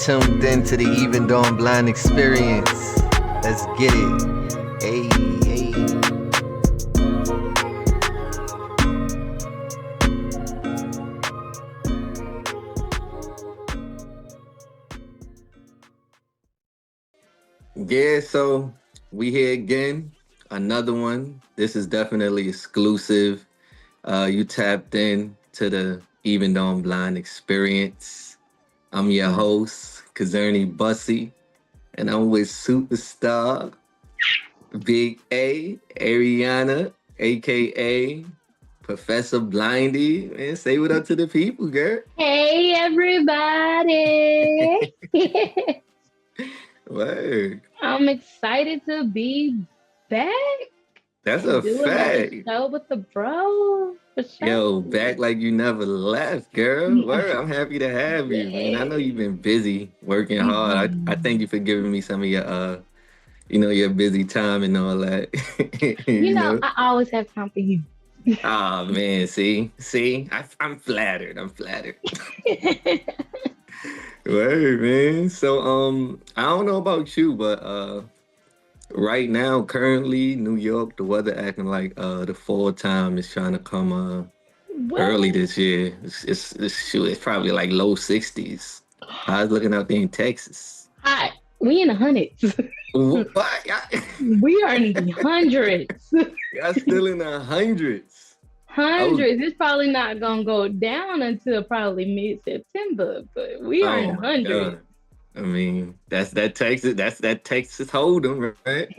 tuned in to the Even Though I'm Blind experience. Let's get it. Hey, hey. Yeah, so we here again. Another one. This is definitely exclusive. You tapped in to the Even Though I'm Blind experience. I'm your host, Cazerny Bussey, and I'm with superstar Big A, Ariana, aka Professor Blindie. Man, say what up to the people, girl. Hey, everybody. Word. I'm excited to be back. That's and a do another fact. show with the bro. For sure. Yo, back like you never left, girl. Word, I'm happy to have you, man. I know you've been busy working hard. I thank you for giving me some of your your busy time and all that. You know, I always have time for you. Oh man, see, I'm flattered. I'm flattered. Word, man. So I don't know about you, but right now, currently, New York, the weather acting like the fall time is trying to come early this year. It's probably like low 60s. I was looking out there in Texas. Hot. We in the hundreds. What? We are in the hundreds. Y'all still in the hundreds. Hundreds. It's probably not gonna go down until probably mid-September, but we are in the hundreds. I mean, that's that Texas Hold'em, right?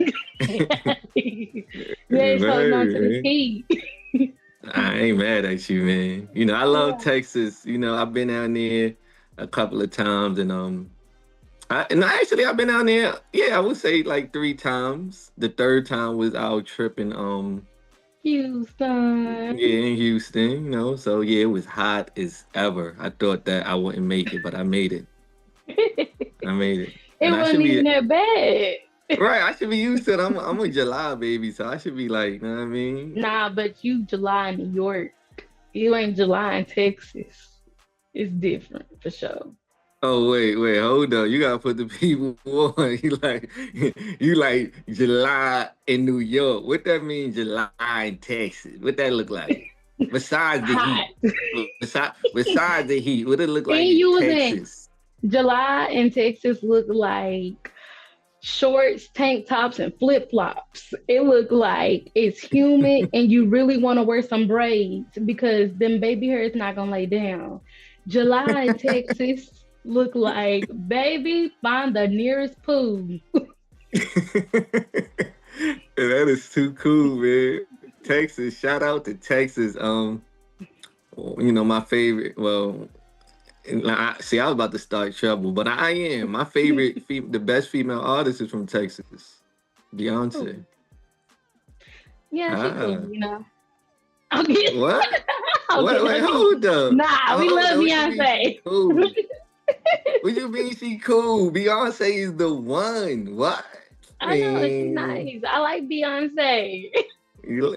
They're holding on to the heat. I ain't mad at you, man. You know, I love Texas. You know, I've been down there a couple of times, and I've been down there. Yeah, I would say like 3 times. The third time was our trip in Houston. Yeah, in Houston. You know, so yeah, it was hot as ever. I thought that I wouldn't make it, but I made it. I made it. It wasn't even that bad. Right, I should be used to it. I'm a July baby, so I should be like, you know what I mean? Nah, but you July in New York. You ain't July in Texas. It's different for sure. Oh wait, hold on. You gotta put the people on. You like July in New York. What that mean, July in Texas? What that look like? Besides the heat. Besides the heat, what it look like in Texas? July in Texas look like shorts, tank tops, and flip-flops. It look like it's humid and you really want to wear some braids because them baby hair is not gonna lay down. July in Texas look like, baby, find the nearest pool. That is too cool, man. Texas, shout out to Texas. You know, my favorite, well, I was about to start trouble, but I am. My favorite, the best female artist is from Texas, Beyonce. Yeah, she's cool, you know. What? Wait, hold up. Nah, we love Beyonce. Cool. What you mean she cool? Beyonce is the one. What? I know, she's nice. I like Beyonce. You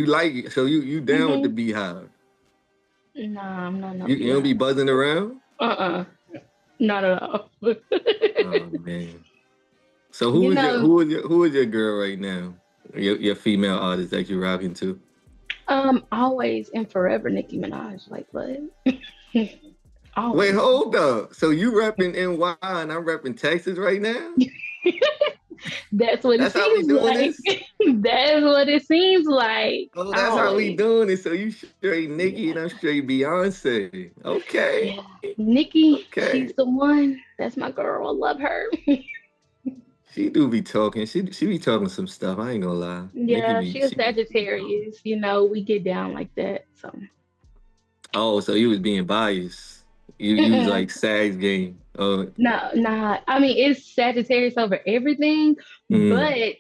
like, so you down with the Beehive? Nah, I'm not. You don't be buzzing around? Not at all. Oh man. So who is your girl right now? Your female artist that you're rocking to? Always and forever Nicki Minaj. Like what? Wait, hold up. So you repping NY and I'm repping Texas right now? That's what it seems like. That's what it seems like. Oh, that's how we doing it. So you straight Nicki and I'm straight Beyonce. Okay. Yeah. Nicki, she's the one. That's my girl. I love her. She do be talking. She be talking some stuff. I ain't gonna lie. Yeah, she's Sagittarius. You know, we get down like that. So. Oh, so you was being biased. You was like Sag's game. No, nah. I mean, it's Sagittarius over everything, but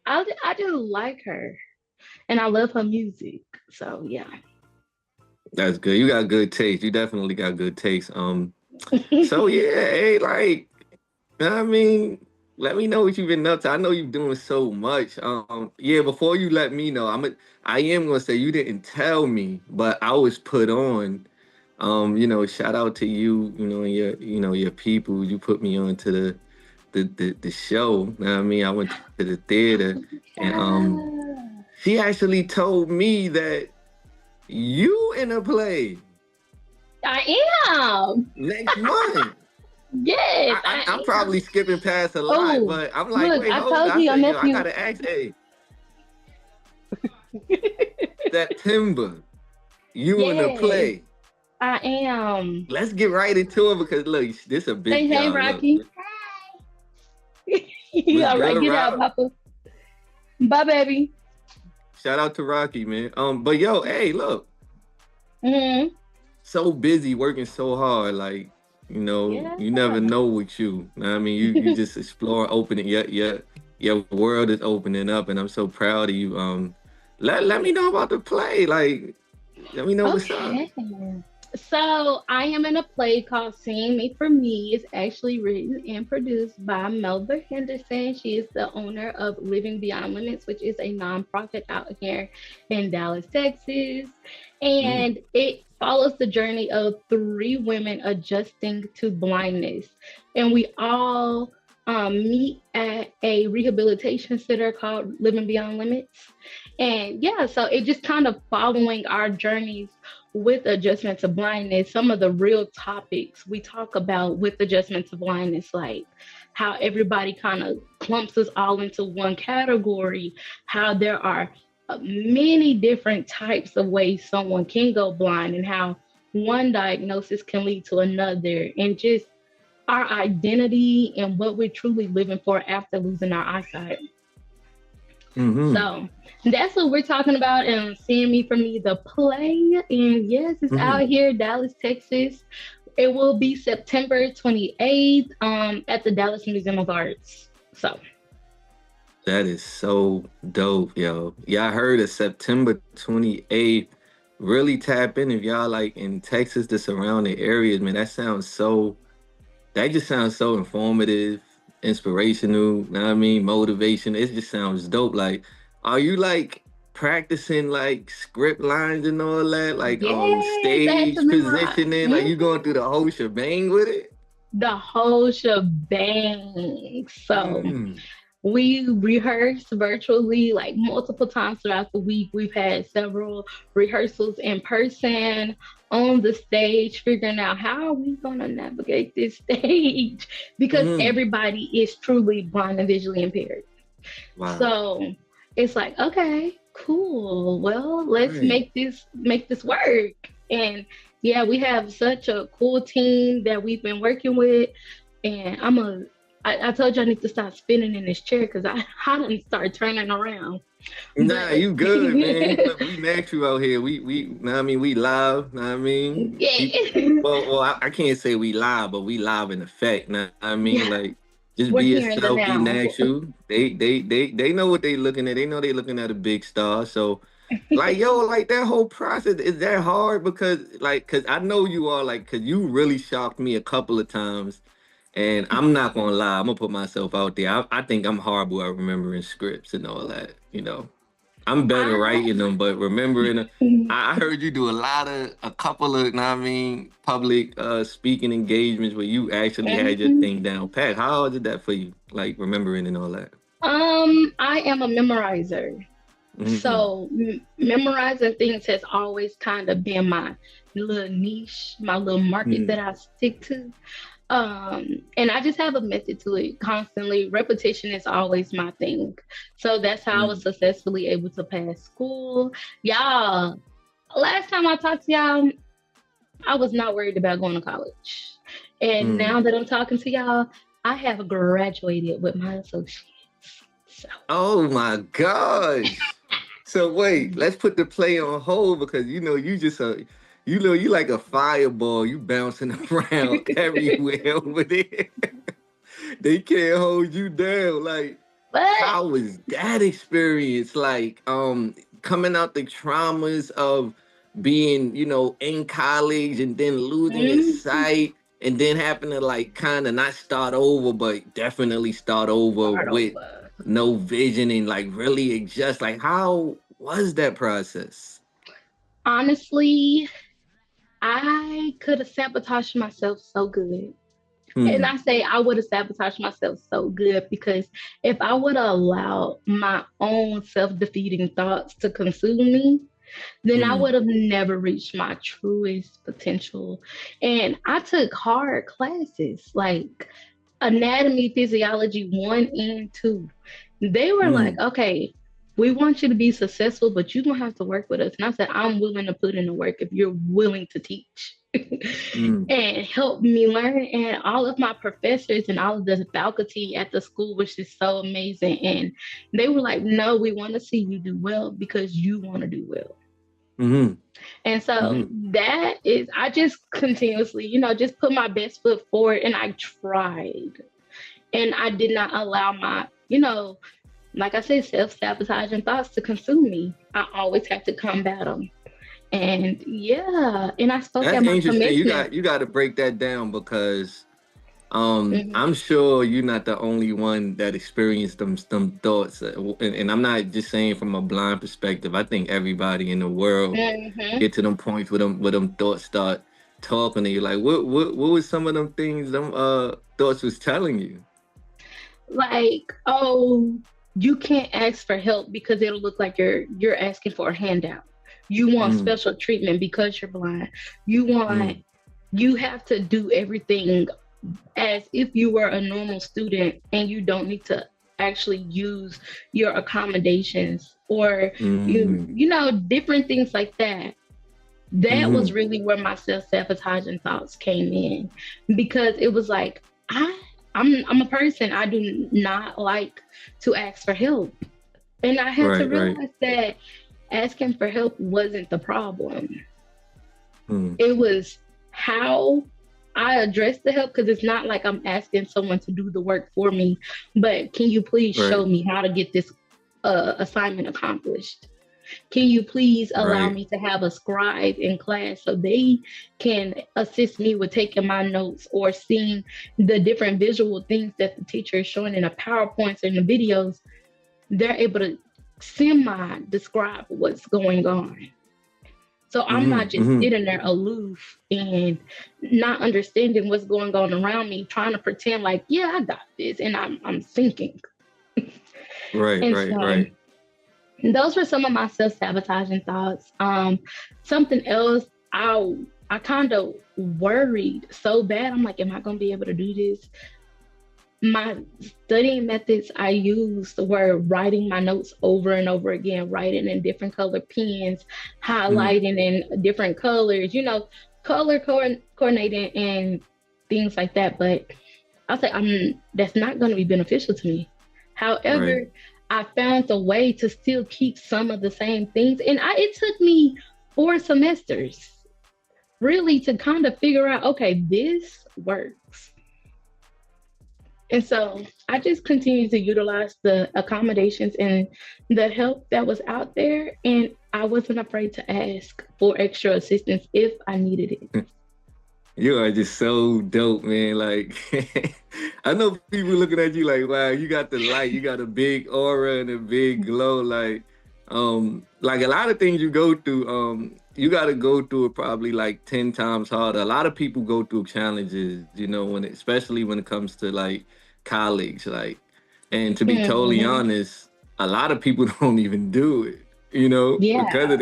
I just like her, and I love her music. So yeah, that's good. You got good taste. You definitely got good taste. So yeah, hey, like, I mean, let me know what you've been up to. I know you're doing so much. Yeah. Before you let me know, I am gonna say you didn't tell me, but I was put on Shout out to you, and your people. You put me on to the show. You know what I mean? I went to the theater, and she actually told me that you in a play I am. next month. Yes, I'm I probably am. skipping past a lot, Oh, but I'm like, look, wait, I hold on. told I you your said, yo, I nephew. gotta ask, hey, September, you in the Yes, play. I am. Let's get right into it because look, this a Say big hey, y'all. Look, Rocky. what's All right, good, get out, Rob? Papa. Bye, baby. Shout out to Rocky, man. But yo, hey, look, Hmm. so busy working so hard, like Yeah. you never know with you. Know what I mean, you just explore, opening, your world is opening up, and I'm so proud of you. Let me know about the play, like let me know what's up. Okay. So I am in a play called Seeing Me for Me. It's actually written and produced by Melba Henderson. She is the owner of Living Beyond Limits, which is a nonprofit out here in Dallas, Texas. Mm, And it follows the journey of three women adjusting to blindness. And we all meet at a rehabilitation center called Living Beyond Limits. And yeah, so it just kind of following our journeys with adjustment to blindness, some of the real topics we talk about with adjustment to blindness, like how everybody kind of clumps us all into one category, how there are many different types of ways someone can go blind, and how one diagnosis can lead to another, and just our identity and what we're truly living for after losing our eyesight. mm-hmm, So that's what we're talking about and Seeing Me for Me, the play. And yes, it's mm-hmm. out here, Dallas, Texas. It will be September 28th at the Dallas Museum of Arts. So That is so dope, yo. Yeah, I heard of September 28th. Really tap in if y'all like in Texas, the surrounding areas, man. That just sounds so informative, inspirational, know what I mean, motivation. It just sounds dope. Like, are you like practicing like script lines and all that? Like yes, I had to stage memorize. positioning? Like you going through the whole shebang with it? The whole shebang. So Mm, we rehearsed virtually like multiple times throughout the week. We've had several rehearsals in person, on the stage, figuring out how are we going to navigate this stage because mm. everybody is truly blind and visually impaired. Wow. So it's like, okay, cool. Well, let's Right. make this work. And yeah, we have such a cool team that we've been working with. And I told you I need to stop spinning in this chair because I didn't start turning around. Nah, But you good, man. Look, we natural out here. We know what I mean, we live, know what I mean? yeah, I can't say we live, but we live in effect, know what I mean? yeah, Like just we're be here in the yourself, be now. natural. They know what they looking at. They know they looking at a big star. So like yo, like that whole process, is that hard? Because like cause I know you are like cause you really shocked me a couple of times. And I'm not gonna lie, I'm gonna put myself out there. I think I'm horrible at remembering scripts and all that. I'm better I writing them, but remembering, I heard you do a couple of, know what I mean, public speaking engagements where you actually had your Mhm. thing down pat. How hard is that for you? Like remembering and all that. I am a memorizer. Mm-hmm. So memorizing things has always kind of been my little niche, my little market that I stick to. And I just have a method to it constantly. Repetition is always my thing. So that's how I was Mm-hmm. successfully able to pass school. Y'all, last time I talked to y'all, I was not worried about going to college. And now that I'm talking to y'all, I have graduated with my associates. So Oh my gosh. So wait, let's put the play on hold because you just you like a fireball. You bouncing around everywhere over there. They can't hold you down. Like, but how was that experience? Like, coming out the traumas of being, in college and then losing your mm, sight and then having to like kind of not start over, but definitely start over start with over. no vision and like really adjust. Like, how was that process? Honestly, I could have sabotaged myself so good. And Hmm. I say I would have sabotaged myself so good because if I would have allowed my own self defeating thoughts to consume me, then I Hmm. would have never reached my truest potential. And I took hard classes like anatomy, physiology 1 and 2. They were like, Hmm. okay, we want you to be successful, but you're going to have to work with us. And I said, I'm willing to put in the work if you're willing to teach Hmm. and help me learn. And all of my professors and all of the faculty at the school was just so amazing. And they were like, no, we want to see you do well because you want to do well. Hmm. And so Hmm. that is, I just continuously, just put my best foot forward and I tried. And I did not allow my, like I said, self sabotaging thoughts to consume me. I always have to combat them. And yeah, and I spoke That's at my interesting. commencement. You got to break that down because Hmm. I'm sure you're not the only one that experienced them thoughts, and I'm not just saying from a blind perspective. I think everybody in the world Hmm. get to them points where them thoughts start talking to you. Like, what was some of them things them thoughts was telling you? Like, oh, you can't ask for help because it'll look like you're asking for a handout. You want Mm, special treatment because you're blind. You want mm, you have to do everything as if you were a normal student and you don't need to actually use your accommodations or mm, different things like that. That was mm, really where my self-sabotaging thoughts came in because it was like I'm a person, I do not like to ask for help, and I had to right, right. realize that asking for help wasn't the problem. Mm, It was how I address the help, because it's not like I'm asking someone to do the work for me, but can you please show right, me how to get this assignment accomplished? Can you please allow right. me to have a scribe in class so they can assist me with taking my notes or seeing the different visual things that the teacher is showing in the PowerPoints and the videos? They're able to semi describe what's going on. So I'm not Mm-hmm, just mm-hmm. sitting there aloof and not understanding what's going on around me, trying to pretend like, yeah, I got this, and I'm thinking. Right, And right, so right. those were some of my self-sabotaging thoughts. Something else, I kind of worried so bad. I'm like, am I gonna be able to do this? My studying methods I used were writing my notes over and over again, writing in different color pens, Mm, highlighting in different colors, coordinating and things like that. But I'll say that's not going to be beneficial to me. right. However, I found a way to still keep some of the same things, and it took me 4 semesters really to kind of figure out, okay, this works. And so I just continued to utilize the accommodations and the help that was out there. And I wasn't afraid to ask for extra assistance if I needed it. You are just so dope, man. Like, I know people looking at you like, wow, you got the light, you got a big aura and a big glow. Like a lot of things you go through, you got to go through it probably like 10 times harder. A lot of people go through challenges, especially when it comes to like college. And to be totally Hmm. honest, a lot of people don't even do it, because of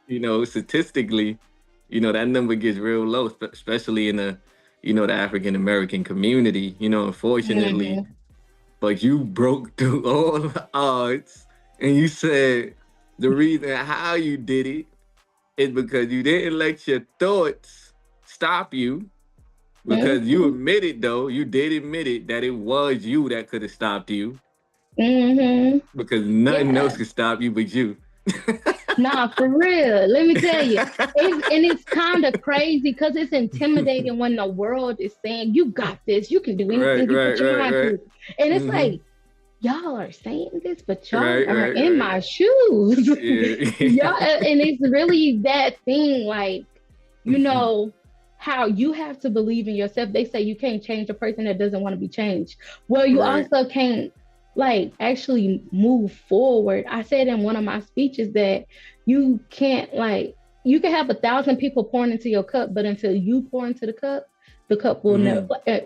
Yeah. statistically, that number gets real low, especially in the African American community, unfortunately. Hmm. But you broke through all the odds and you said the reason how you did it is because you didn't let your thoughts stop you. Because you Hmm. admitted, though, you did admit it that it was you that could have stopped you Hmm. because nothing else Yeah. could stop you but you. Nah, for real. Let me tell you, it's kind of crazy because it's intimidating when the world is saying you got this, you can do Right, anything you right, put your right, mind right. to, and it's Mm-hmm. like y'all are saying this, but y'all Right, are right, in right. my shoes. Y'all, Yeah. and it's really that thing, like, you know, how you have to believe in yourself. They say you can't change a person that doesn't want to be changed. Well, you Right. also can't like actually move forward. I said in one of my speeches that you can't like You can have 1,000 people pouring into your cup, but until you pour into the cup will never Mm-hmm.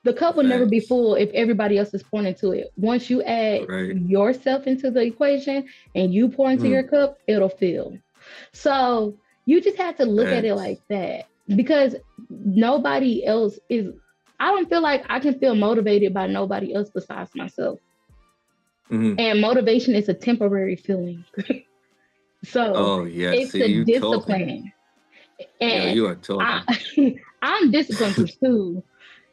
the cup will never be Facts. full if everybody else is pouring into it. Once you add Right. yourself into the equation and you pour into your Mm. cup, it'll fill. So you just have to look at it Facts. like that because nobody else is. I don't feel like I can feel motivated by nobody else besides myself. Mm-hmm. And motivation is a temporary feeling. So Oh yeah. it's See the you talking. discipline. Yo, And you are talking. I I'm disciplined to school.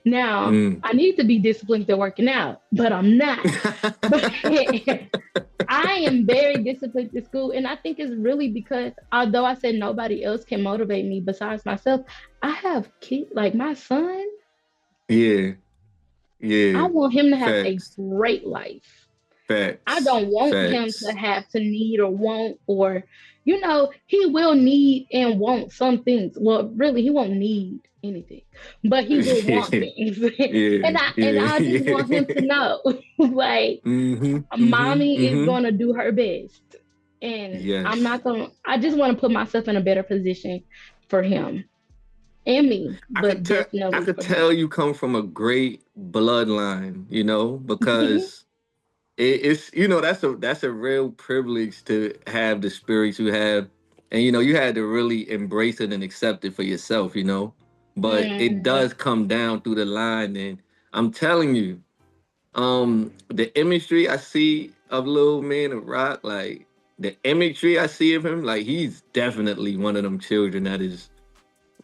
Now Mm. I need to be disciplined to working out, but I'm not. But I am very disciplined to school. And I think it's really because although I said nobody else can motivate me besides myself, I have kids like my son, Yeah. I Yeah. want him to have a Facts. great life. I Facts. don't want him to Facts. have to need or want or he will need and want some things. Well, really, he won't need anything, but he will want Yeah. things. Yeah. And Yeah. I just want him to Yeah. know, like, Mm-hmm. Mm-hmm. mommy is Mm-hmm. gonna do her best, and I'm Yes. not gonna. I just want to put myself in a better position for him and me, but I definitely could for him. tell you come from a great bloodline, because it's that's a real privilege to have the spirits you have, and you had to really embrace it and accept it for yourself. But it Mm, does come down through the line, and I'm telling you, the imagery I see of Little Man of Rock, like the imagery I see of him, like he's definitely one of them children that is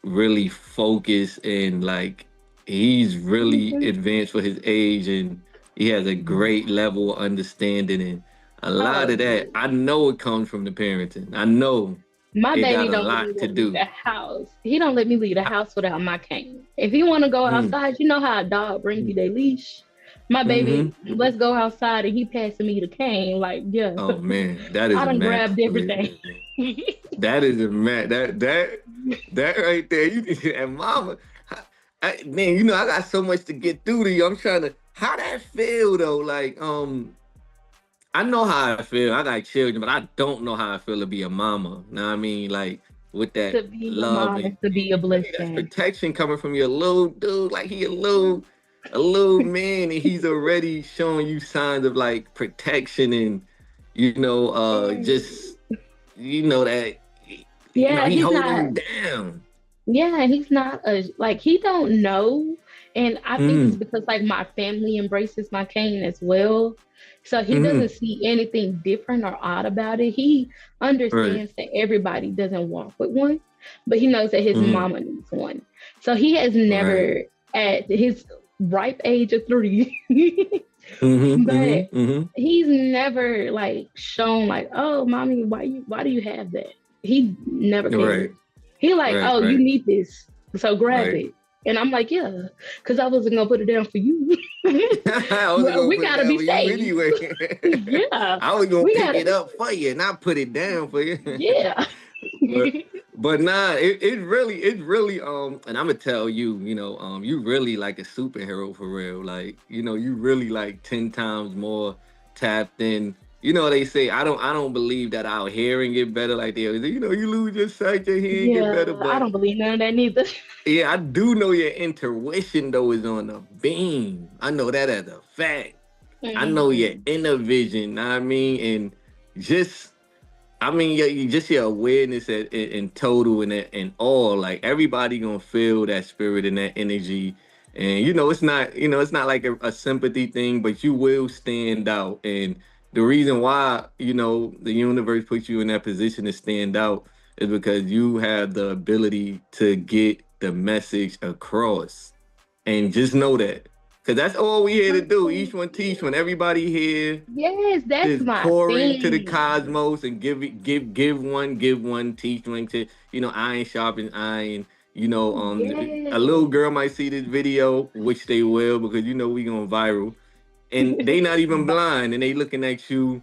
really focused, and like he's really mhm. advanced for his age, and he has a great level of understanding, and a lot Oh of that yeah. I know it comes from the parenting. I know My it got baby a don't let me lot to leave do. the house. He don't let me leave the house without my cane. If he want to go Mm, outside, you know how a dog brings you their leash. My mm-hmm. baby, let's go outside, and he passing me the cane. Like, yeah, Oh man, that is I done grabbed immaculate. everything. That is that right there. And mama, man, I got so much to get through to you. I'm trying to. How that feel though? Like, I know how I feel. I got children, but I don't know how I feel to be a mama. Know what I mean? Like with that To be a love mom and is to be a that's blessing. protection coming from your little dude. Like he a little man, and he's already showing you signs of like protection, and just that Yeah, he he's holding not. you down. Yeah, he's not a like he don't know. And I think it's Mm, because like my family embraces my cane as well. So he mm-hmm. doesn't see anything different or odd about it. He Right. understands that everybody doesn't walk with one, but he knows that his Mm, mama needs one. So he has right. never at his ripe age of 3, Mm-hmm. but Mm-hmm. Mm-hmm. he's never like shown like, oh mommy, why do you have that? He never cares. Right. He like, Right. oh, you Right. need this, so grab Right. it. And I'm like, yeah, because I wasn't gonna put it down for you. I wasn't Well, gonna we put it gotta down be for you safe. anyway. Yeah, I was gonna we pick gotta. it up for you, and I put it down for you. Yeah. but but nah, it really and I'm gonna tell you, you really like a superhero for real. Like, you really like 10 times more tapped in. They say I don't believe that our hearing get better like they you lose your sight, your hearing get better, Yeah, I but don't believe none of that neither. yeah, I do know your intuition though is on the beam. I know that as a fact. I know your Mhm. inner vision, know what I mean? And just just your awareness in total and all, like everybody gonna feel that spirit and that energy. And it's not like a sympathy thing, but you will stand out. And the reason why, the universe puts you in that position to stand out is because you have the ability to get the message across. And just know that. Cause that's all we here to do. Each Oh, one teach one. yeah. Everybody here Yes, that's just my pour into the thing. cosmos and give one, teach one to, iron sharpens iron. A little Yes. girl might see this video, which they will, because we going viral, and they not even blind, and they looking at you,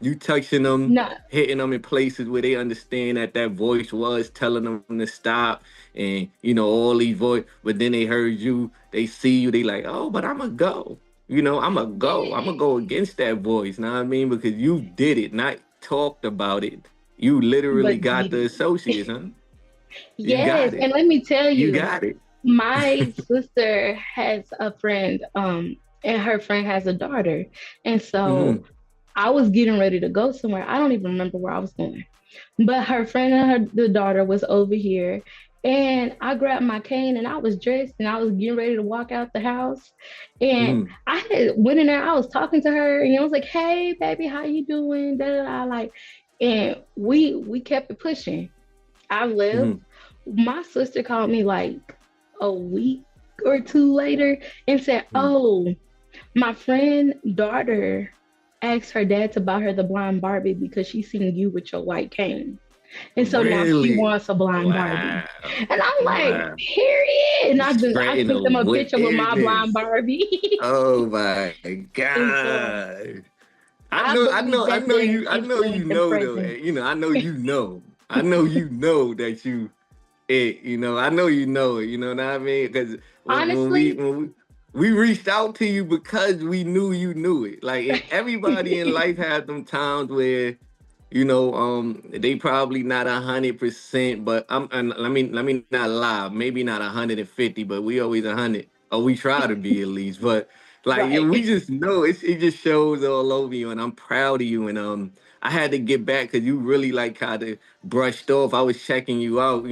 you touching them, No. hitting them in places where they understand that voice was telling them to stop, and all these voice, but then they heard you, they see you, they like, oh, but I'ma go. I'ma go. I'ma Yes. go against that voice. Know what I mean? Because you did it, not talked about it. You literally But got the associates, huh? You yes, got it. and let me tell You you, got it. my sister has a friend, and her friend has a daughter. And so Mm-hmm. I was getting ready to go somewhere. I don't even remember where I was going. But her friend and the daughter was over here. And I grabbed my cane and I was dressed and I was getting ready to walk out the house. And Mm-hmm. I had went in there, I was talking to her and I was like, hey baby, how you doing? Da, da, da. Like, and we kept it pushing. I left. Mm-hmm. My sister called me like a week or two later and said, Mm-hmm. oh, my friend daughter asked her dad to buy her the blind Barbie because she seen you with your white cane. And so now she Really? wants a blind Barbie. Wow. And I'm like, Wow. period. And I Spreading sent them a picture with my blind awareness. Barbie. Oh my And so God. I believe I that's know an you, influence and though. presence. I know you know. I know you know that you I know you know it, you know what I mean? Because Honestly, we reached out to you because we knew you it. Like everybody in life had them times where, they probably not 100%, but and let me not lie, maybe not 150, but we always 100, or we try to be at least. But like right. we just know it just shows all over you, and I'm proud of you. And I had to get back because you really like kind of brushed off. I was checking you out,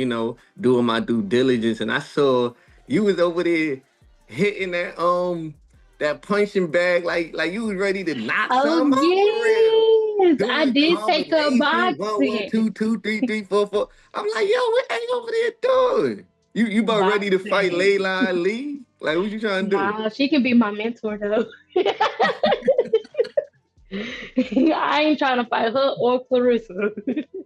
doing my due diligence, and I saw you was over there hitting that punching bag like you was ready to knock Oh, something out for real. yes. I Doing did take up combinations, one, boxing. 2, 2, 3, 3, 4, 4. I'm like, yo, what are you over there doing? You about ready to fight Boxing. Layla Ali? Like, what you trying to do? Nah, she can be my mentor though. I ain't trying to fight her or Clarissa.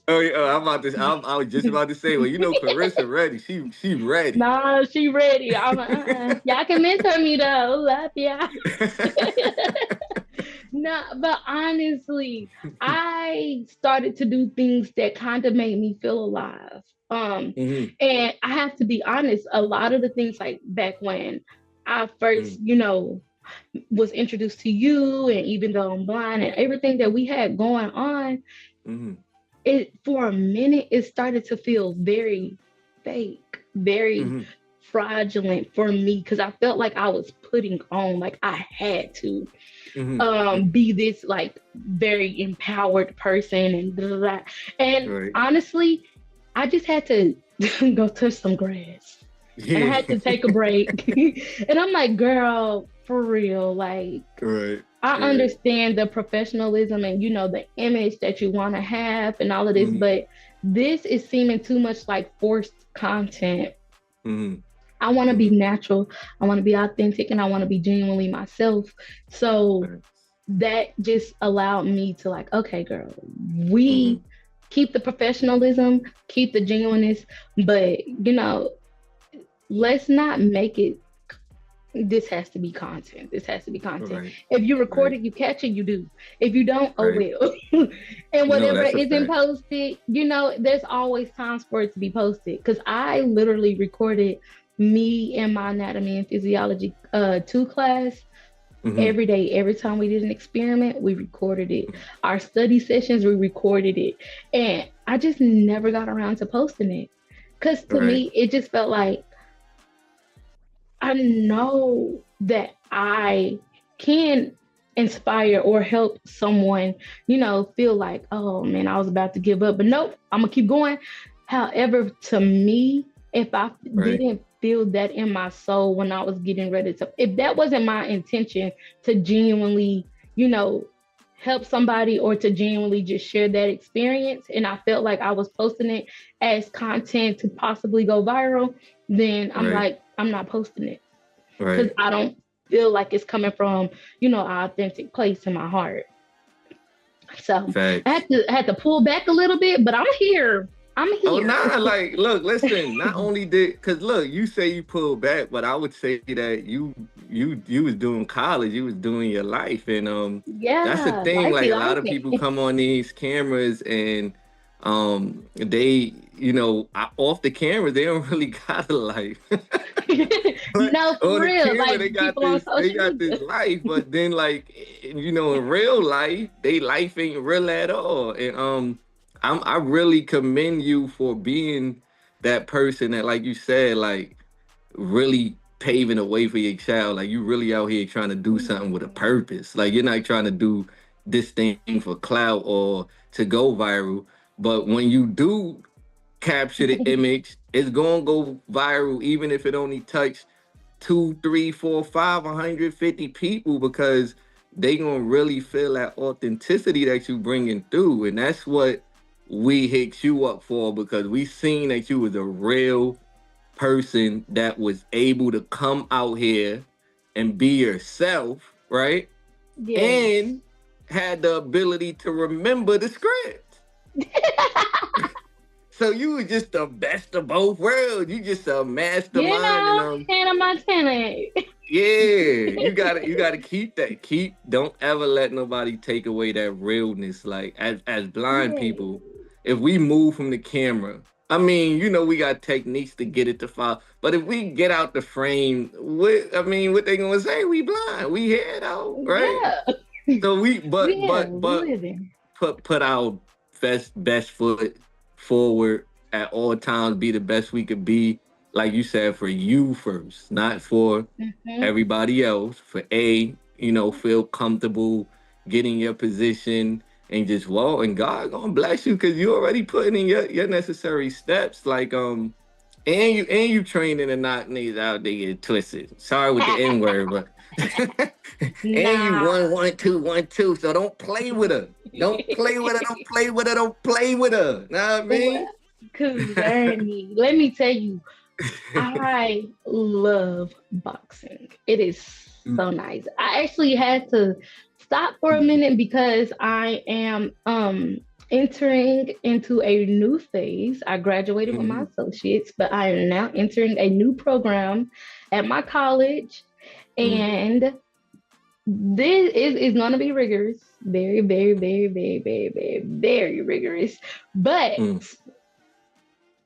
Oh yeah, I was just about to say, well, Clarissa ready. She ready. Nah, she ready. I'm like, y'all can mentor me though. Love ya. No, but honestly, I started to do things that kind of made me feel alive. Um, Hmm. and I have to be honest, a lot of the things like back when I first, Hmm. was introduced to you, and even though I'm blind and everything that we had going on, Hmm. it for a minute it started to feel very fake, very Hmm. fraudulent for me because I felt like I was putting on, like I had to Hmm. be this like very empowered person and blah, blah, blah. And Right. honestly, I just had to go touch some grass and I Yeah. had to take a break. And I'm like, girl, for real, like Right. I Right. understand the professionalism and the image that you want to have and all of this, Hmm. but this is seeming too much like forced content. Hmm. I want to be Hmm. natural, I want to be authentic, and I want to be genuinely myself. So Right. that just allowed me to like, okay, girl, Hmm. we keep the professionalism, keep the genuineness, but let's not make it. This has to be content. This has to be content. Right. If you record Right. it, you catch it, you do. If you don't, oh Right. well. And No, whatever that's a isn't fact. posted, there's always times for it to be posted. Because I literally recorded me and my anatomy and physiology 2 class Hmm. every day. Every time we did an experiment, we recorded it. Our study sessions, we recorded it. And I just never got around to posting it. Because to Right. me, it just felt like I know that I can inspire or help someone, feel like, oh man, I was about to give up, but nope, I'm gonna keep going. However, to me, if I Right. didn't feel that in my soul when I was getting ready to, if that wasn't my intention to genuinely, you know, help somebody or to genuinely just share that experience, and I felt like I was posting it as content to possibly go viral, then I'm Right. like, I'm not posting it because Right. I don't feel like it's coming from, an authentic place in my heart. So Facts. I had to pull back a little bit, but I'm here. I'm Oh here. nah, like look, listen. Not only did, cause look, you say you pulled back, but I would say that you was doing college, you was doing your life, and that's the Yeah, thing. life Like be a lot life. of people come on these cameras and they off the camera they don't really got a life, but No, for on the real. camera Like people on they social got media. this life, but then like in real life they life ain't real at all, and I really commend you for being that person that, like you said, like really paving the way for your child. Like you really out here trying to do something with a Yeah. purpose. Like you're not trying to do this thing for clout or to go viral. But when you do capture the image, it's gonna go viral, even if it only touched two, three, four, 550 people, because they gonna really feel that authenticity that you bringing through, and that's what we hit you up for, because we seen that you was a real person that was able to come out here and be yourself, right? Yes. And had the ability to remember the script. So you were just the best of both worlds. You just a You mastermind, and know, Hannah Montana. yeah, you gotta keep that. Don't ever let nobody take away that realness. Like as blind Yeah. people, if we move from the camera, I mean, we got techniques to get it to fall. But if we get out the frame, what they gonna say? We blind. We here though, right? Yeah. So we Yeah, we but living. put our best foot forward at all times, be the best we could be, like you said, for you first, not for Hmm. everybody else. For feel comfortable, get in your position and just walk, and God gonna bless you because you already putting in your necessary steps. Like and you training and not niggas out there get twisted. Sorry with the N word, but and you Nah. 1 1 2 1 2. So don't play with her. Don't play with her. Don't play with her. Don't play with her. Know what I Well, mean? Cazerny, let me tell you, I love boxing. It is so nice. I actually had to stop for a minute because I am entering into a new phase. I graduated with my Mhm. associates, but I am now entering a new program at my college, Mhm. and this is going to be rigorous, very, very, very, very, very, very, very rigorous. But Mhm.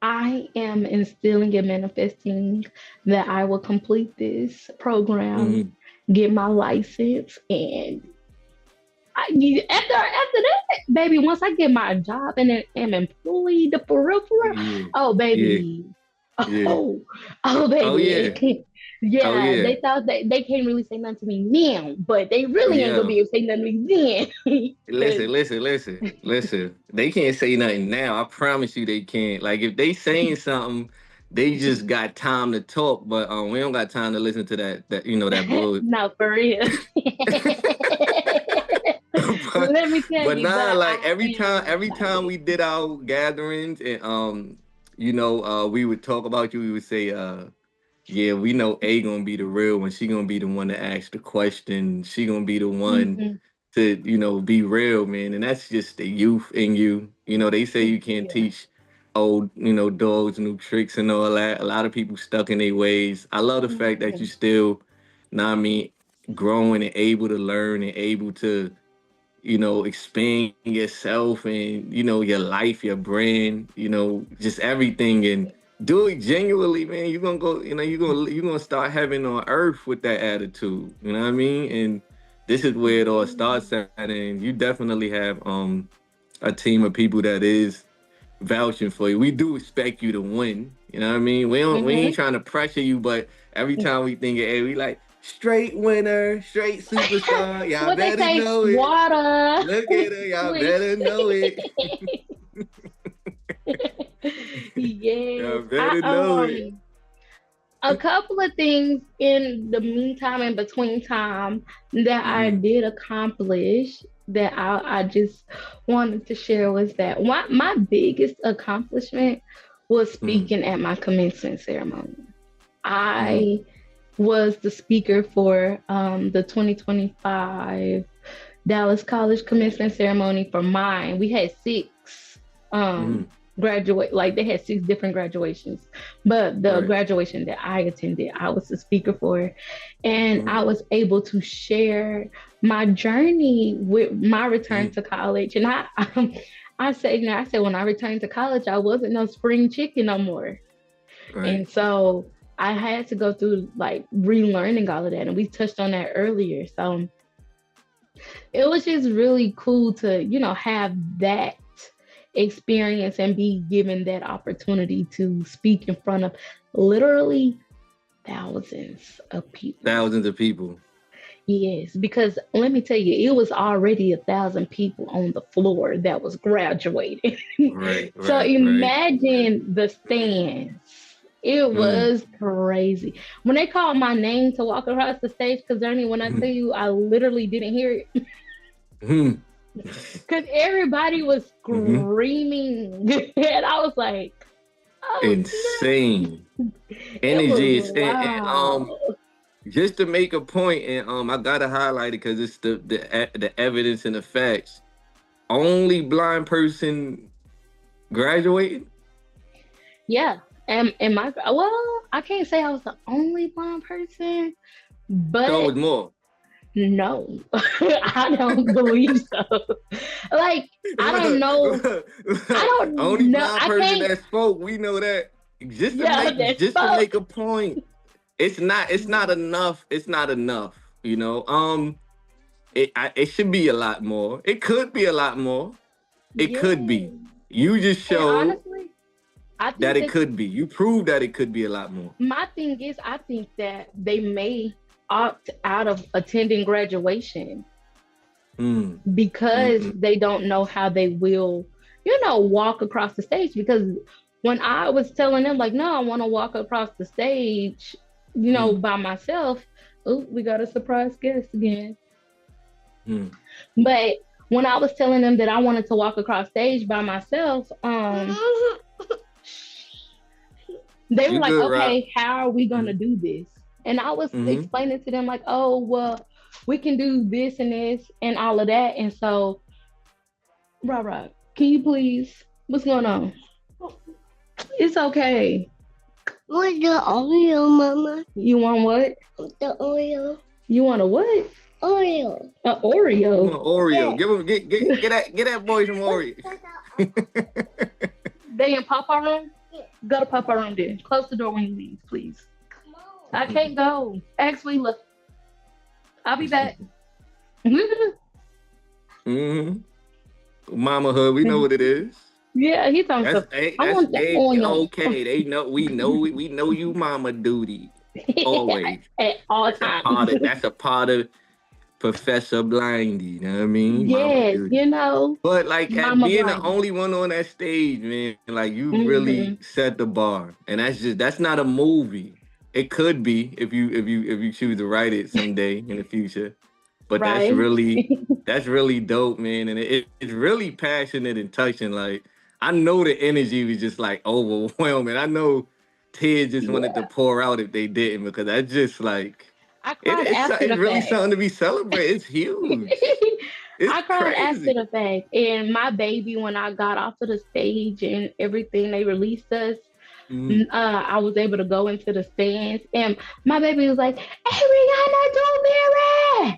I am instilling and manifesting that I will complete this program, Mhm. get my license, and after that, baby, once I get my job and am employed for real, Yeah. oh Yeah. baby, Yeah. oh oh Oh baby, yeah. Oh yeah, yeah. they thought that they can't really say nothing to me now, but they Oh really ain't gonna yeah. be able to say nothing to me then, because Listen. They can't say nothing now. I promise you they can't. Like if they saying something, they just got time to talk, but we don't got time to listen to that bull. no, for real. but, Let me tell but you, nah, but like I am every time excited. we did our gatherings and we would talk about you, we would say, yeah, we know A gonna be the real one. She gonna be the one to ask the question. She gonna be the one Hmm. to, be real, man. And that's just the youth in you. They say you can't Yeah. teach old, dogs new tricks and all that. A lot of people stuck in their ways. I love the fact that Yeah. you still, know what I mean, growing and able to learn and able to, expand yourself and, your life, your brand, just everything, and do it genuinely, man. You're gonna go, you're gonna start heaven on earth with that attitude. You know what I mean? And this is where it all starts at, and you definitely have a team of people that is vouching for you. We do expect you to win. You know what I mean? We ain't Hmm. trying to pressure you, but every time we think it, hey, we like straight winner, straight superstar. Y'all What they better say, know it. water. Look at her, y'all Which, better know it. yes, Y'all better know it. a couple of things in the meantime, in between time, that I Mm-hmm. did accomplish that I just wanted to share was that my biggest accomplishment was Mm-hmm. speaking at my commencement ceremony. Mm-hmm. I was the speaker for the 2025 Dallas College commencement ceremony for mine. We had six Mm-hmm. graduate, like they had six different graduations, but the Right. graduation that I attended, I was the speaker for, and Mm-hmm. I was able to share my journey with my return Mm-hmm. to college. And I said when I returned to college, I wasn't no spring chicken no more, Right. and so I had to go through like relearning all of that, and we touched on that earlier. So it was just really cool to have that experience and be given that opportunity to speak in front of literally thousands of people. Thousands of people. Yes, because let me tell you, it was already 1,000 people on the floor that was graduating. Right, So right, right. imagine the stands. It Mm. was crazy. When they called my name to walk across the stage, because Ernie, when I tell Mm. you, I literally didn't hear it Mm. because everybody was Mm-hmm. screaming. And I was like, oh, Insane snap. It was energy is loud. just to make a point, and I gotta highlight it because it's the evidence and the facts. Only blind person graduated. Yeah. And my, well, I can't say I was the only blind person, So it but was more. no, I don't believe so. Like, I don't Look, know. I look, only don't know. blind I person can't, that spoke. We know that. yeah, that Just to make spoke. a point. It's not enough. It's not enough. You know. It should be a lot more. It could be a lot more. It could be. Yeah. You just And showed honestly, I that think it that could be. You proved that it could be a lot more. my thing is, I think that they may opt out of attending graduation Mm, because mm, they don't know how they will, walk across the stage. Because when I was telling them, like, no, I want to walk across the stage, mm, by myself. Oh, we got a surprise guest again. mm. But when I was telling them that I wanted to walk across stage by myself, they were You like, good, right? okay, how are we going to Mm-hmm. do this? And I was Mm-hmm. explaining to them, like, oh, well, we can do this and all of that. And so, right, can you please, what's going on? It's okay. What the Oreo, Mama? You want what? The Oreo. You want a what? Oreo. A You Oreo. want Oreo? Yeah. Give him get that boy some Oreo. They in Papa room? Go to Papa room then. Close the door when you leave, please. Come on. I can't go. Actually, look, I'll be back. Mm-hmm. Mama hood, we know what it is. Yeah, he talking That's stuff. I want the oil okay. They know we know you mama duty always. at all times. That's a part of Professor Blindie, you know what I mean? Mama Yes, duty. But like at Mama being the Blindie. only one on that stage, man, like you Hmm. really set the bar. And that's not a movie. It could be if you choose to write it someday in the future. But Right. that's really dope, man. And it's really passionate and touching. Like I know the energy was just like overwhelming. I know tears just wanted to Yeah. pour out if they didn't because that's just like I cried after it's the really fact. something to be celebrated. It's huge. It's I cried after crazy. the fact. And my baby, when I got off of the stage and everything, they released us. Mm. I was able to go into the stands, and my baby was like, "Hey, Rihanna, do Rihanna,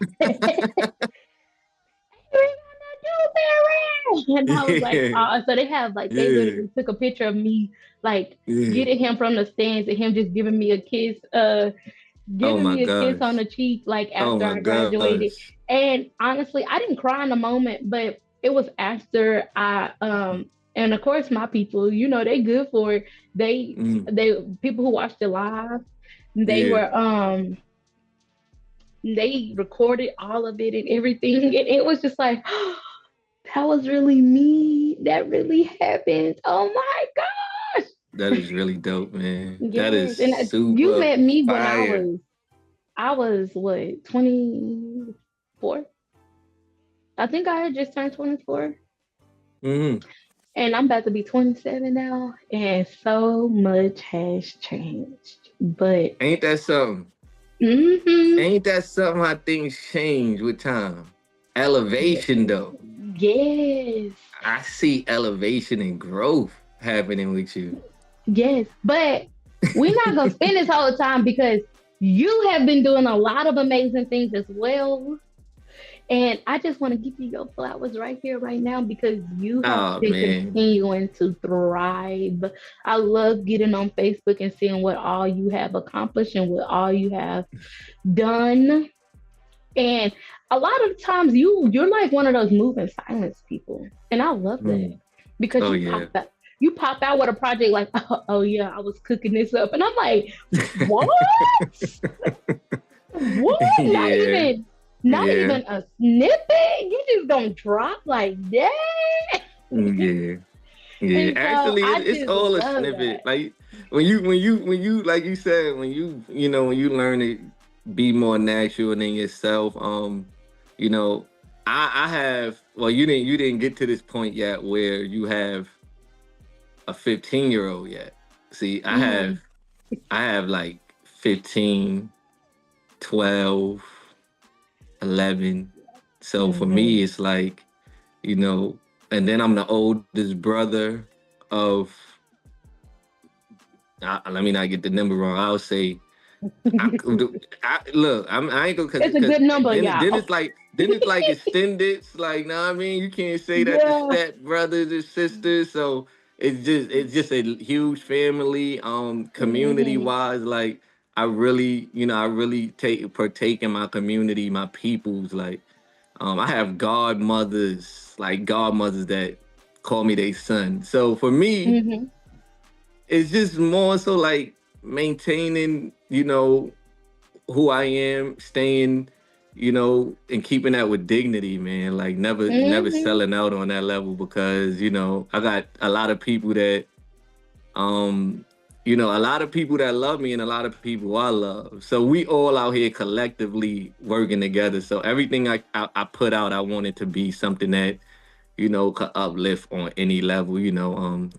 and I was like, Yeah, oh, so they have like they yeah. literally took a picture of me like Yeah. getting him from the stands and him just giving me a kiss, Oh giving my me a kiss on gosh. the cheek like Oh after my I graduated. gosh. And honestly, I didn't cry in the moment, but it was after I and of course my people, they good for it. Mm. They people who watched it live, they Yeah. were they recorded all of it and everything, and it was just like that was really me. That really happened. Oh my gosh. That is really dope, man. That is Yes. And you super met me when fire. I was what, 24? I think I had just turned 24. Hmm. And I'm about to be 27 now. And so much has changed. But Ain't that something? hmm Ain't that something how things change with time? Elevation though. yes. I see elevation and growth happening with you. Yes. But we're not gonna spend this whole time because you have been doing a lot of amazing things as well. And I just want to give you your flowers right here, right now, because you have Oh been man. continuing to thrive. I love getting on Facebook and seeing what all you have accomplished and what all you have done. And a lot of times you're like one of those moving silence people. And I love that. Mm. because Oh yeah. you pop out with a project like, oh yeah, I was cooking this up, and I'm like, what? What? Yeah. Not Yeah. even a snippet. You just don't drop like that. Yeah. Yeah. And so Actually, I it's just all a love that. snippet. Like when you like you said when you learn to be more natural than yourself. You know, I have well you didn't get to this point yet where you have a 15-year-old yet. See, Mm-hmm. I have like 15, 12, 11. So for Mm-hmm. me, it's like, you know, and then I'm the oldest brother of, let me not get the number wrong. I'll say, I, look, I ain't gonna, It's a cause good number, then y'all. it's like extended. Like, know what I mean? You can't say that to Yeah. step brothers and sisters. So it's just a huge family. Community Mm-hmm. wise, like I really take partake in my community, my peoples. Like, I have godmothers that call me their son. So for me, Mm-hmm. it's just more so like maintaining, who I am, staying, and keeping that with dignity, man. Like never Mm-hmm. selling out on that level because, I got a lot of people that um a lot of people that love me and a lot of people I love. So we all out here collectively working together. So everything I put out, I want it to be something that could uplift on any level.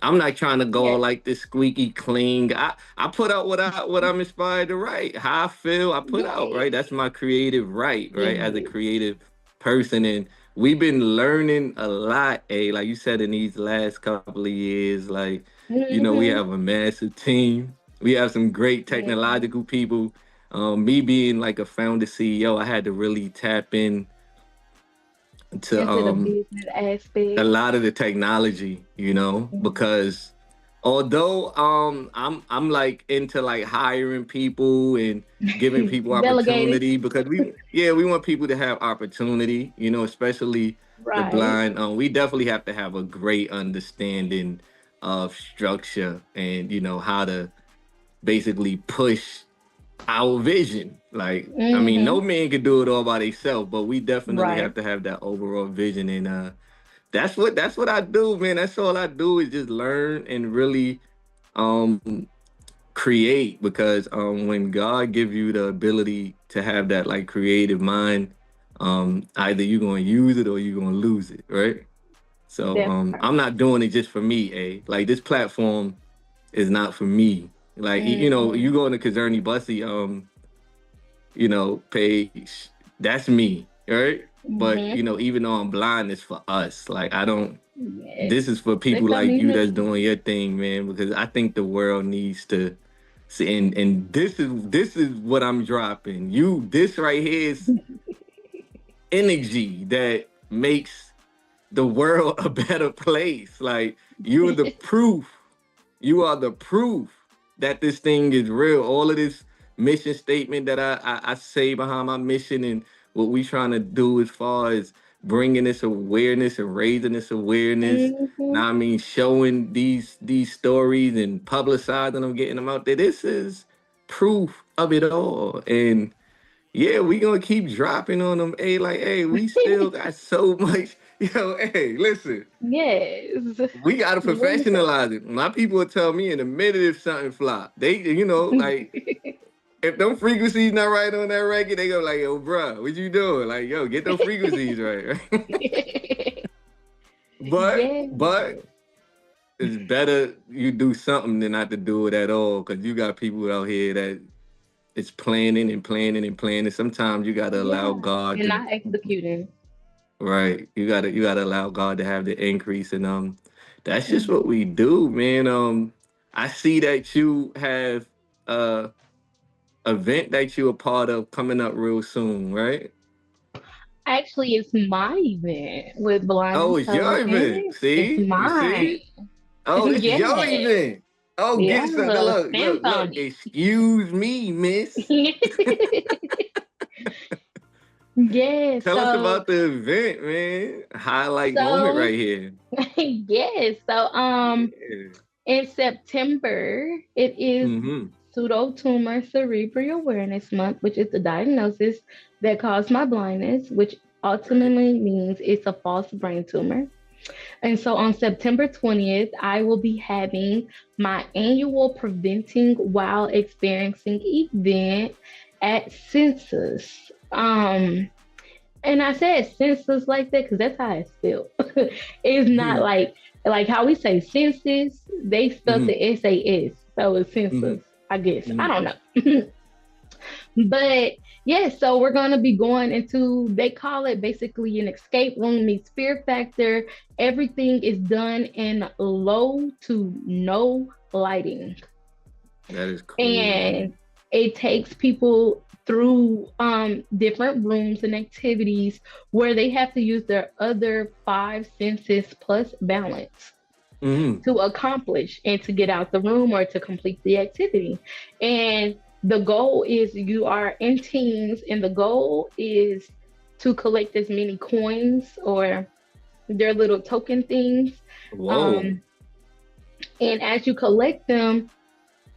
I'm not trying to go Yes. like this squeaky clean. I put out what I'm inspired to write. How I feel, I put out, Yes. right? That's my creative right, right? As a Yes. creative person. And we've been learning a lot, like you said, in these last couple of years. Like, we Mm-hmm. have a massive team. We have some great Mm-hmm. technological people. Me being like a founder CEO, I had to really tap in to Into the business a aspect. lot of the technology, Mm-hmm. because although I'm like into like hiring people and giving people Delegating. opportunity because we want people to have opportunity, especially the Right. blind. We definitely have to have a great understanding of structure and how to basically push our vision. Like, I mean, Mm-hmm. no man could do it all by themselves, but we definitely Right. have to have that overall vision. And that's what I do, man. That's all I do is just learn and really um create, because when God gives you the ability to have that like creative mind, either you're gonna use it or you're gonna lose it, right? So That I'm part. not doing it just for me, like this platform is not for me. Like, Mm-hmm. you go on the Cazerny Bussey page, that's me, right? But Mm-hmm. even though I'm blind, it's for us. Like, I don't Yes. this is for They people come like in you here that's too. doing your thing, man, because I think the world needs to see. And this is what I'm dropping. This right here is energy that makes the world a better place. Like, you're the proof. You are the proof that this thing is real. All of this mission statement that I say behind my mission and what we trying to do as far as bringing this awareness and raising this awareness. Mm-hmm. Now, I mean, showing these stories and publicizing them, getting them out there. This is proof of it all. And yeah, we gonna keep dropping on them. Hey, like, hey, we still got so much. Hey, listen, Yes. we gotta Really so. professionalize it. My people will tell me in a minute if something flop. They, like, if them frequencies not right on that record, they go like, yo, bruh, what you doing? Like, yo, get those frequencies right. but Yes. but it's better you do something than not to do it at all, because you got people out here that it's planning and planning and planning. Sometimes you gotta allow Yeah. God And to. not executing. Right. You gotta allow God to have the increase. And that's just what Mm-hmm. we do, man. I see that you have a event that you're a part of coming up real soon, right? Actually, it's my event with Blind Oh, it's your event. Intelligence. It's See? You mine. see? Oh, this is your Yes. event. Oh, Yeah. get some. Look, Stamped look, on look. it. Excuse me, miss. Yes. Yeah, Tell us about the event, man. Highlight moment so right here. yes. Yeah. In September, it is Mm-hmm. pseudotumor cerebri awareness month, which is the diagnosis that caused my blindness, which Right. ultimately means it's a false brain tumor. And so on September 20th, I will be having my annual Preventing While Experiencing event at Census. And I said census like that because that's how it's spelled. It's not Mm-hmm. like how we say census. They spelled Mm-hmm. the SAS, so it's Mm-hmm. census. I guess I Mm-hmm. don't know, but yeah. So we're gonna be going into. They call it basically an escape room meets fear factor. Everything is done in low to no lighting, That is cool. and it takes people through different rooms and activities where they have to use their other five senses plus balance Mm-hmm. to accomplish and to get out the room or to complete the activity. And the goal is you are in teams, and the goal is to collect as many coins or their little token things. Whoa. Um, and as you collect them,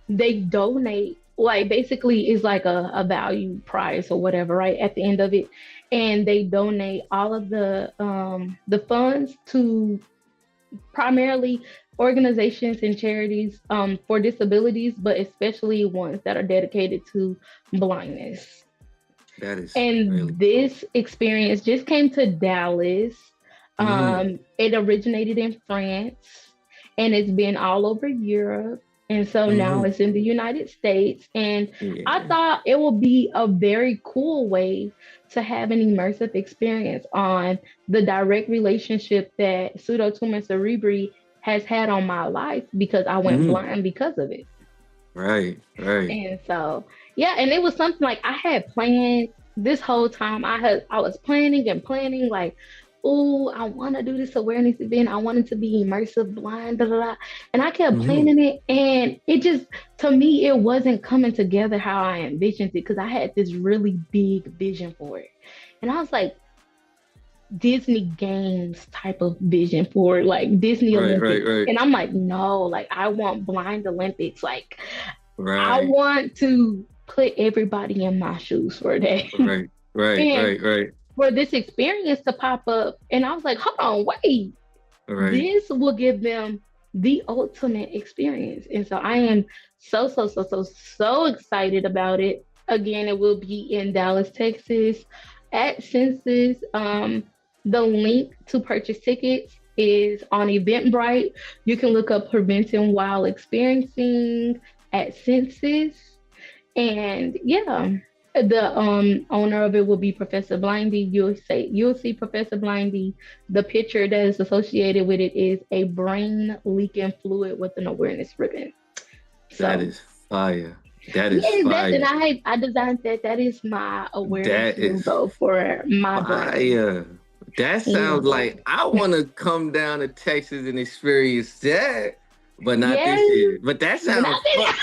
they donate, like basically is like a value prize or whatever, right, at the end of it. And they donate all of the funds to primarily organizations and charities for disabilities, but especially ones that are dedicated to blindness. That is really And cool. this experience just came to Dallas. Mm-hmm. It originated in France and it's been all over Europe. And so now Mm-hmm. it's in the United States. And I Yeah. thought it would be a very cool way to have an immersive experience on the direct relationship that pseudotumor cerebri has had on my life because I went Mm-hmm. blind because of it. Right. Right. And so, yeah, and it was something like I had planned this whole time. I was planning and planning like, oh, I want to do this awareness event. I wanted to be immersive blind, da, da, da. And I kept Mm-hmm. planning it, and it just to me it wasn't coming together how I envisioned it because I had this really big vision for it, and I was like Disney games type of vision for it, like Disney Right. Right. Olympics. Right. And I'm like, no, like I want blind Olympics. Like I Right. want to put everybody in my shoes for that. Right. Right. And Right. Right. for this experience to pop up, and I was like, hold on, wait, Right. this will give them the ultimate experience. And so I am so excited about it. Again, it will be in Dallas, Texas at Census. The link to purchase tickets is on Eventbrite. You can look up Preventing While Experiencing at Census. And yeah, the owner of it will be Professor Blindie. You'll see Professor Blindie. The picture that is associated with it is a brain leaking fluid with an awareness ribbon. That So is fire. That is yeah, that's and fire. I designed that. That is my awareness That is logo for my brand. fire. That sounds Yeah. like I want to come down to Texas and experience that, but not this Yes. year. But that sounds Nothing. fun.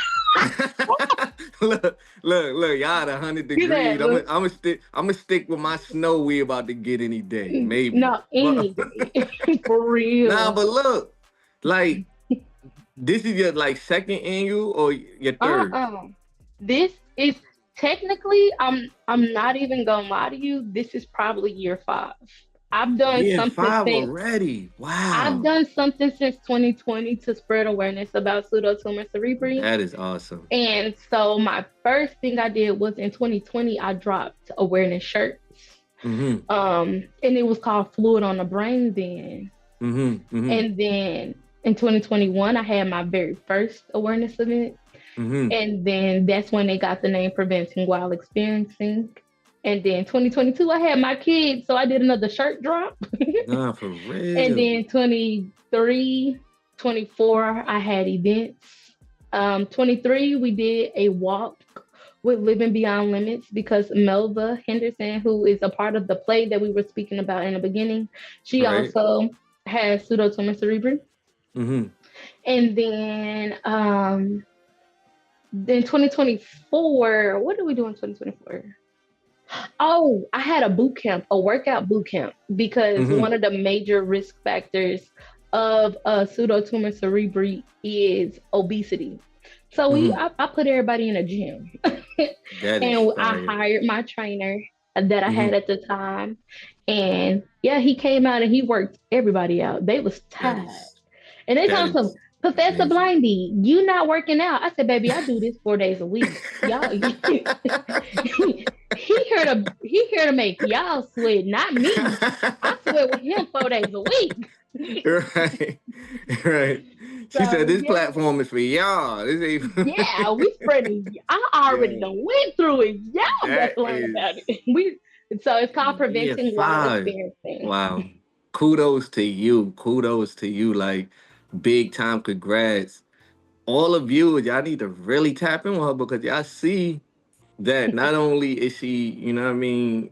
Look, y'all at 100 degrees. That. Look. I'm gonna stick. I'm gonna stick with my snow we about to get any day, maybe. No, But any day. For nah, real. but look, like this is your like second annual or your third? Uh-uh. This is technically, I'm not even gonna lie to you, this is probably year five. I've done Yeah, something five since already. I've Wow, done something since 2020 to spread awareness about pseudotumor cerebri. that is awesome. And so my first thing I did was in 2020, I dropped awareness shirts. Mm-hmm. And it was called Fluid on the Brain then. Mm-hmm. Mm-hmm. And then in 2021, I had my very first awareness event. Mm-hmm. And then that's when they got the name Preventing While Experiencing. And then 2022, I had my kids, so I did another shirt drop. Nah, for And real. then 23, 24, I had events. 23, we did a walk with Living Beyond Limits because Melva Henderson, who is a part of the play that we were speaking about in the beginning, she Right. also has pseudotumor cerebri. Mm-hmm. And then 2024, what did we do in 2024? Oh, I had a boot camp, a workout boot camp, because Mm-hmm. one of the major risk factors of pseudotumor cerebri is obesity. So Mm-hmm. I put everybody in a gym, That is and I fire. hired my trainer that I Mm-hmm. had at the time, and yeah, he came out and he worked everybody out. They was That tired, is and they that told some is Professor amazing. Blindie, you not working out. I said, baby, I do this 4 days a week. Y'all, he here to make y'all sweat, not me. I sweat with him 4 days a week. Right. Right. She So said this yeah, platform is for y'all. This ain't yeah, we spreading. I already yo. done went through it. Y'all got That to learn about is it. We so it's called yeah, preventing while fire. experiencing. Wow. Kudos to you. Kudos to you. Like big time congrats. All of you, y'all need to really tap in with her because y'all see that not only is she, you know what I mean,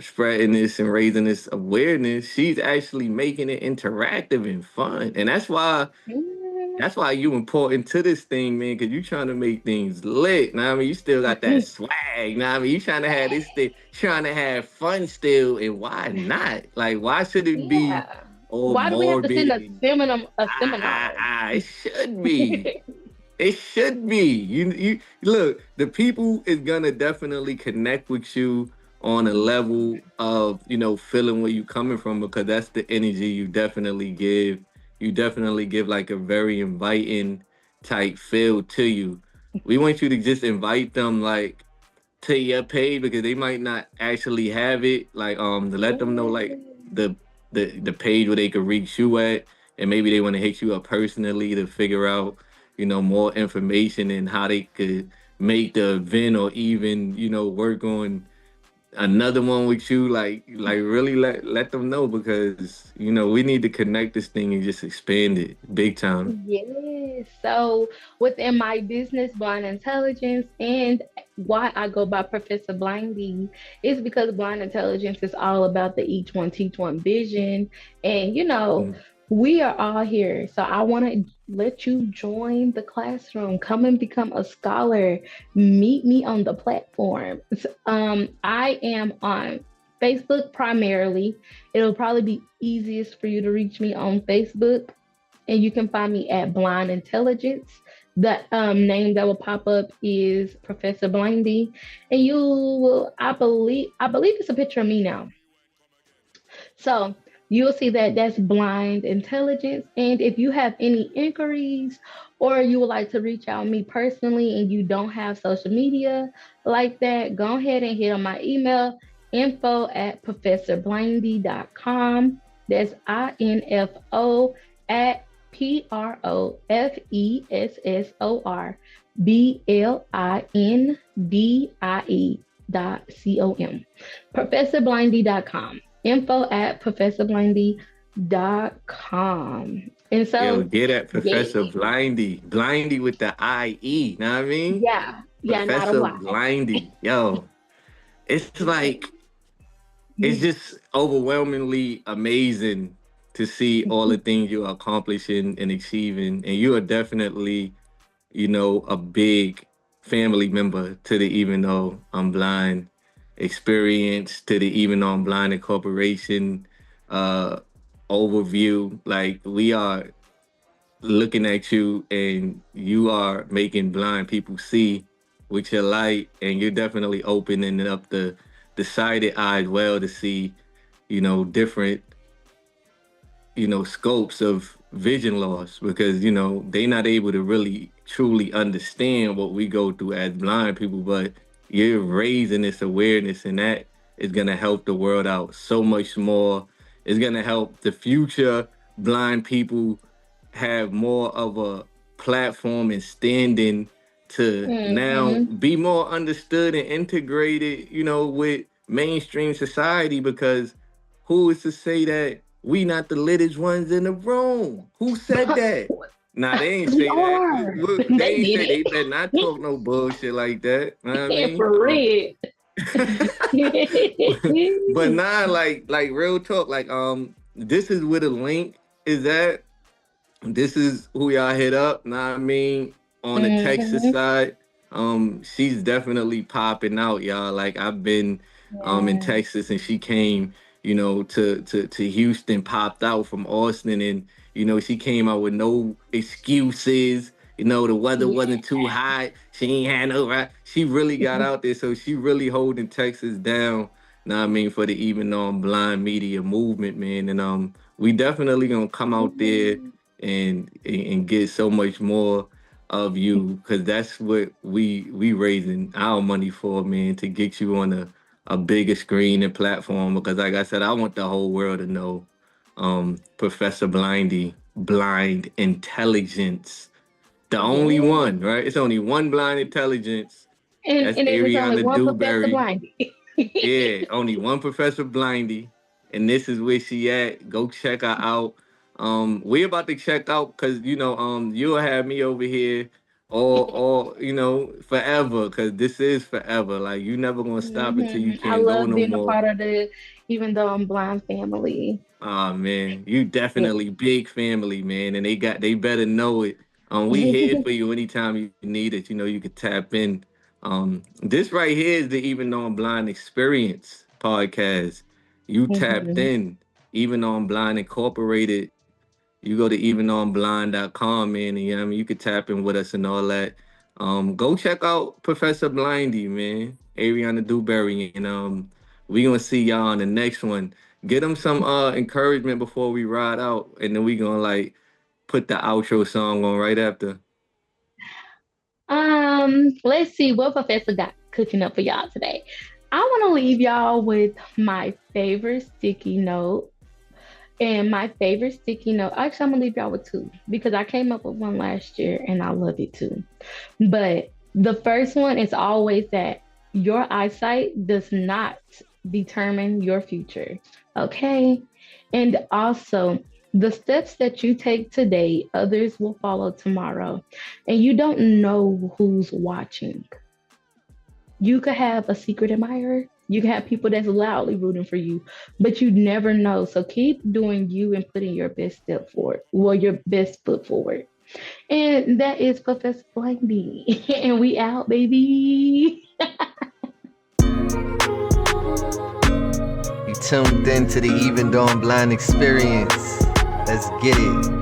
spreading this and raising this awareness, she's actually making it interactive and fun. And that's why you important to this thing, man, because you trying to make things lit. Now I mean, you still got that swag. Now I mean, you trying to have this thing, trying to have fun still, and why not? Like, why should it be Yeah. all Why do we have to send morbid a and seminar? A seminar. it should be. It should be. You look, the people is gonna definitely connect with you on a level of, feeling where you coming from because that's the energy you definitely give. You definitely give like a very inviting type feel to you. We want you to just invite them like to your page because they might not actually have it. Like to let them know like the the page where they could reach you at, and maybe they want to hit you up personally to figure out more information and how they could make the event or even work on another one with you. Like really let them know because we need to connect this thing and just expand it big time. Yes. So within my business, Blind Intelligence, and why I go by Professor Blindie is because Blind Intelligence is all about the each one teach one vision. And Mm. we are all here. So I want to let you join the classroom. Come and become a scholar. Meet me on the platform. I am on Facebook primarily. It'll probably be easiest for you to reach me on Facebook, and you can find me at Blind Intelligence. The name that will pop up is Professor Blindy, and you will, I believe it's a picture of me now. So you'll see that that's Blind Intelligence. And if you have any inquiries or you would like to reach out to me personally and you don't have social media like that, go ahead and hit on my email info at professorblindy.com. That's info at professorblindy.com. Professorblindy.com. Info at professorblindy.com. And Yo, so, get at yeah, Professor Blindy with the IE. Know what I mean? yeah, not a Professor why. Blindy. Yo, it's like it's Mm, just overwhelmingly amazing to see all the things you're accomplishing and achieving. And you are definitely, a big family member to the Even Though I'm Blind experience, to the Even Though I'm Blind Incorporation uh overview. Like we are looking at you and you are making blind people see with your light, and you're definitely opening up the sighted eyes well to see different scopes of vision loss because they're not able to really truly understand what we go through as blind people, but you're raising this awareness, and that is going to help the world out so much more. It's going to help the future blind people have more of a platform and standing to now mm-hmm. be more understood and integrated with mainstream society because who is to say that we not the littest ones in the room? Who said that? Nah, they ain't We say that. are. Look, they They ain't did say they better not it. talk no bullshit like that. Know what I Yeah, mean? for real. But nah, like real talk, like this is where the link is at. This is who y'all hit up. Know what I mean? On the Texas Hmm. side. she's definitely popping out, y'all. Like I've been in Yeah. Texas and she came, to Houston, popped out from Austin, and she came out with no excuses. The weather Yeah. wasn't too hot. She ain't had no right. She really got out there, so she really holding Texas down. Know what I mean, for the even on blind media movement, man. And we definitely gonna come out there and get so much more of you, because that's what we raising our money for, man, to get you on a bigger screen and platform. Because like I said, I want the whole world to know Professor Blindie, blind intelligence. The only Yeah. one, right? It's only one blind intelligence. That's And it's only Ariana one Professor Dewberry. Blindie. Yeah, only one Professor Blindie, and this is where she at. Go check her out. We about to check out because you'll have me over here all forever, because this is forever. Like you never gonna stop until you I can't go love no being a more. part of the Even Though I'm Blind family. Ah man, you Yeah. definitely big family, man, and they better know it. We here for you anytime you need it. You could tap in. This right here is the Even Though I'm Blind Experience podcast. You tapped Mhm. in. Even Though I'm Blind Incorporated. You go to eventhoughamblind.com, man, and you could tap in with us and all that. Go check out Professor Blindie, man, Ariana Dewberry, and we gonna see y'all on the next one. Get them some encouragement before we ride out, and then we gonna like put the outro song on right after. Let's see what Professor got cooking up for y'all today. I want to leave y'all with my favorite sticky note. And my favorite sticky note, actually, I'm gonna leave y'all with two because I came up with one last year and I love it too. But the first one is always that your eyesight does not determine your future. Okay. And also, the steps that you take today, others will follow tomorrow. And you don't know who's watching. You could have a secret admirer. You can have people that's loudly rooting for you, but you never know. So keep doing you and putting your best step forward, well, your best foot forward. And that is Professor Blindie. And we out, baby. You tuned in to the Even Though I'm Blind experience. Let's get it.